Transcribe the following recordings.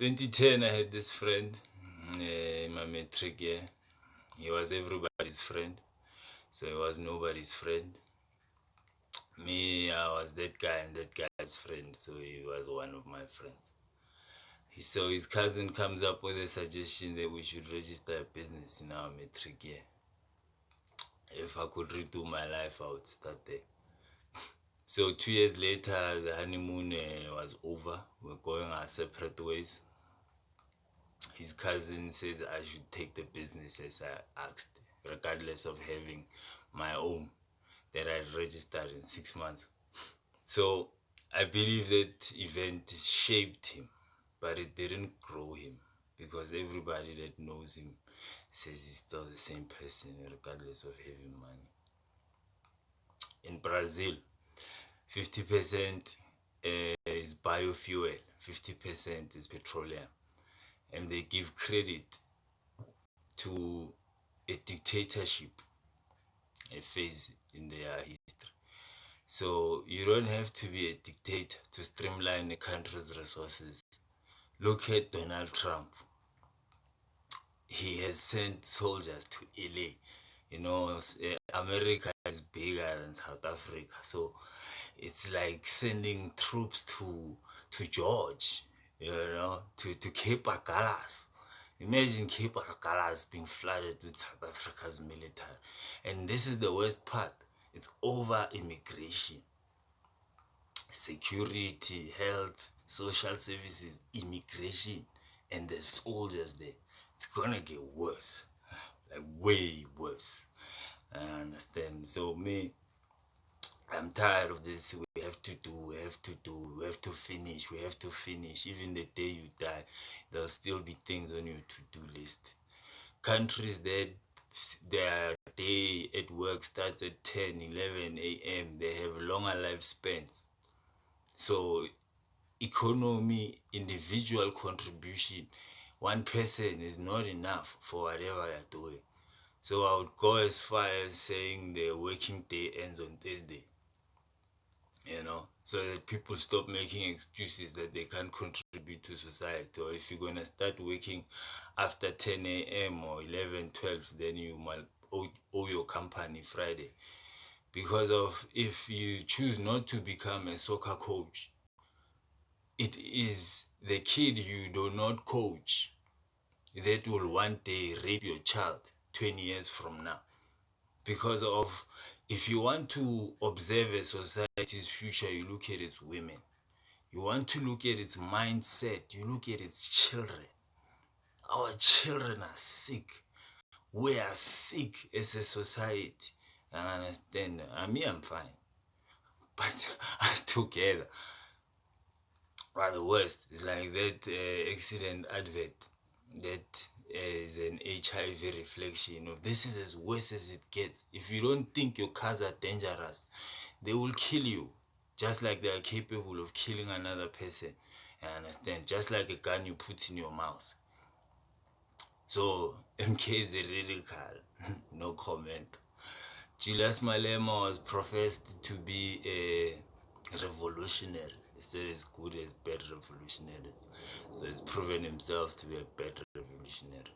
2010, I had this friend in my matric year. He was everybody's friend, so he was nobody's friend. Me, I was that guy and that guy's friend, so he was one of my friends. So his cousin comes up with a suggestion that we should register a business in our matric year. If I could redo my life, I would start there. So 2 years later, the honeymoon was over. We're going our separate ways. His cousin says I should take the business as I asked, regardless of having my own that I registered in 6 months. So I believe that event shaped him, but it didn't grow him, because everybody that knows him says he's still the same person regardless of having money. In Brazil, 50% is biofuel, 50% is petroleum, and they give credit to a dictatorship, a phase in their history. So you don't have to be a dictator to streamline a country's resources. Look at Donald Trump. He has sent soldiers to LA. America is bigger than South Africa, so it's like sending troops to George, to Cape Agalas. Imagine Cape Agalas being flooded with South Africa's military. And this is the worst part. It's over immigration, security, health, social services, immigration, and the soldiers there. It's gonna get worse, like way worse. I understand. So I'm tired of this. We have to finish. Even the day you die, there'll still be things on your to-do list. Countries that their day at work starts at 10, 11 a.m., they have longer lifespans. So economy, individual contribution, one person is not enough for whatever you're doing. So I would go as far as saying the working day ends on Thursday, so that people stop making excuses that they can't contribute to society. Or if you're going to start working after 10 a.m. or 11, 12, then you might owe your company Friday. Because of, if you choose not to become a soccer coach, it is the kid you do not coach that will one day rape your child 20 years from now. Because of, if you want to observe a society's future, you look at its women. You want to look at its mindset, you look at its children. Our children are sick. We are sick as a society. I understand. I'm fine. But us together. But the worst is like that accident advert that is an HIV reflection of this is as worse as it gets. If you don't think your cars are dangerous, they will kill you, just like they are capable of killing another person. I understand. Just like a gun you put in your mouth. So MK is a radical. No comment. Julius Malema was professed to be a revolutionary. He said as good as bad revolutionaries. So he's proven himself to be a bad revolutionary.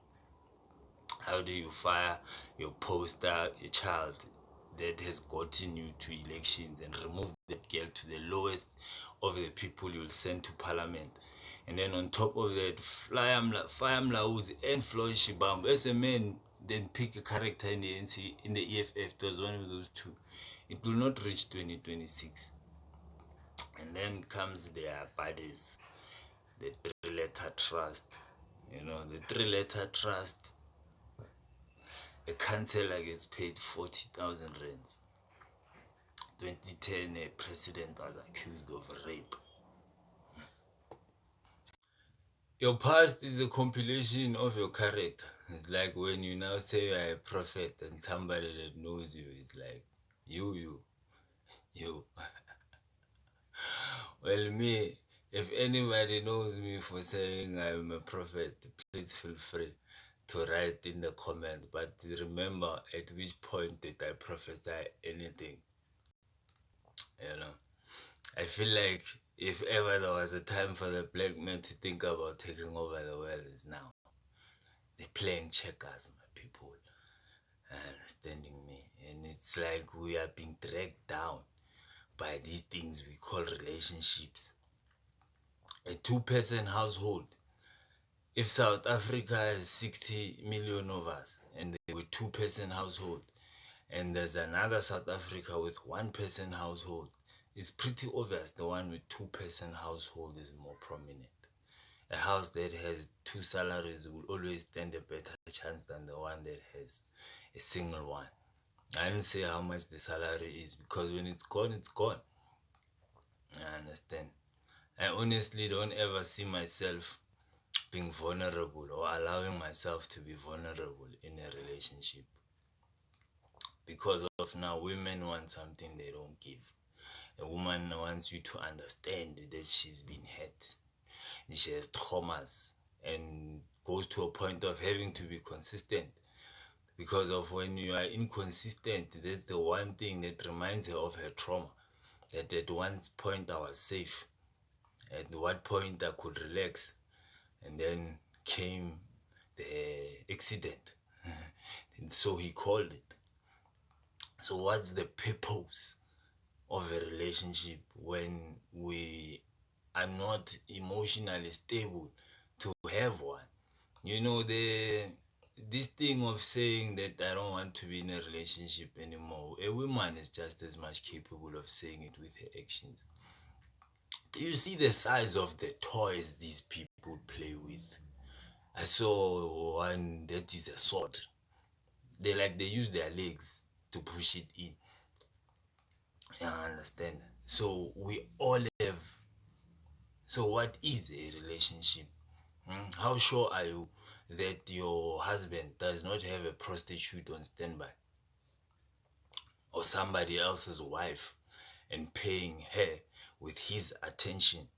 How do you fire your poster, a child that has gotten you to elections, and remove that girl to the lowest of the people you'll send to parliament? And then on top of that, fire Mlaudzi and Floyd Shibambo. As a man, then pick a character in the NC, in the EFF. It was one of those two. It will not reach 2026. And then comes their buddies, the three-letter trust. The three-letter trust. A councillor gets paid 40,000 rands. 2010, a president was accused of rape. Your past is a compilation of your character. It's like when you now say you are a prophet and somebody that knows you is like, you. Well, me, if anybody knows me for saying I'm a prophet, please feel free to write in the comments. But remember, at which point did I prophesy anything? I feel like If ever there was a time for the black man to think about taking over the world, is now. They're playing checkers, my people. Understanding me? And it's like we are being dragged down by these things we call relationships. A two-person household. If South Africa has 60 million of us and they were two-person household, and there's another South Africa with one-person household, it's pretty obvious the one with two-person household is more prominent. A house that has two salaries will always stand a better chance than the one that has a single one. I didn't say how much the salary is because when it's gone, it's gone. I understand. I honestly don't ever see myself being vulnerable or allowing myself to be vulnerable in a relationship. Because of now, women want something they don't give. A woman wants you to understand that she's been hurt. She has traumas and goes to a point of having to be consistent. Because of when you are inconsistent, that's the one thing that reminds her of her trauma. That at one point I was safe, at what point I could relax, and then came the accident. And so he called it. So what's the purpose of a relationship when we are not emotionally stable to have one? You know, this thing of saying that I don't want to be in a relationship anymore, a woman is just as much capable of saying it with her actions. Do you see the size of the toys these people play with? I saw one that is a sword. They use their legs to push it in. I understand. So we all have. So what is a relationship? How sure are you that your husband does not have a prostitute on standby or somebody else's wife and paying her with his attention?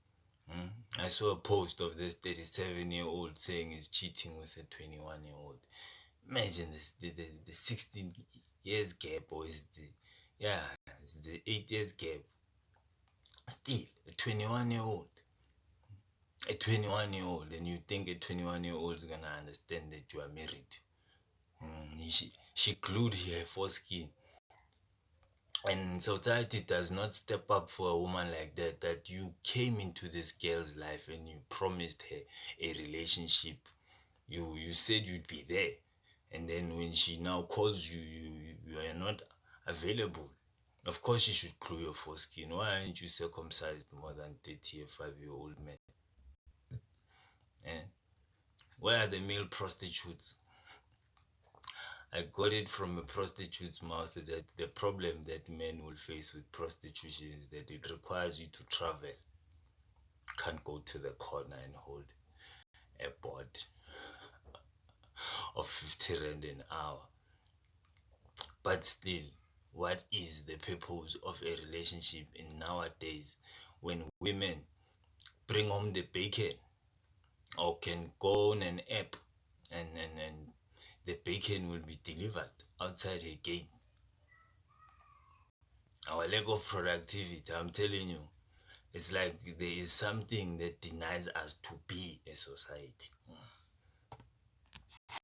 I saw a post of this 37-year-old saying he's cheating with a 21-year-old. Imagine this, the 16 years gap, or is the, yeah, it's the 8 years gap. Still, a 21-year-old, and you think a 21-year-old is gonna understand that you are married. She glued her foreskin. And society does not step up for a woman like that, that you came into this girl's life and you promised her a relationship. You said you'd be there. And then when she now calls you, you are not available. Of course, you should glue your foreskin. Why aren't you circumcised more than 35-year-old men? Eh? Where are the male prostitutes? I got it from a prostitute's mouth that the problem that men will face with prostitution is that it requires you to travel. Can't go to the corner and hold a board of 50 rand an hour. But still, what is the purpose of a relationship in nowadays when women bring home the bacon or can go on an app and the bacon will be delivered outside her gate? Our lack of productivity, I'm telling you, it's like there is something that denies us to be a society.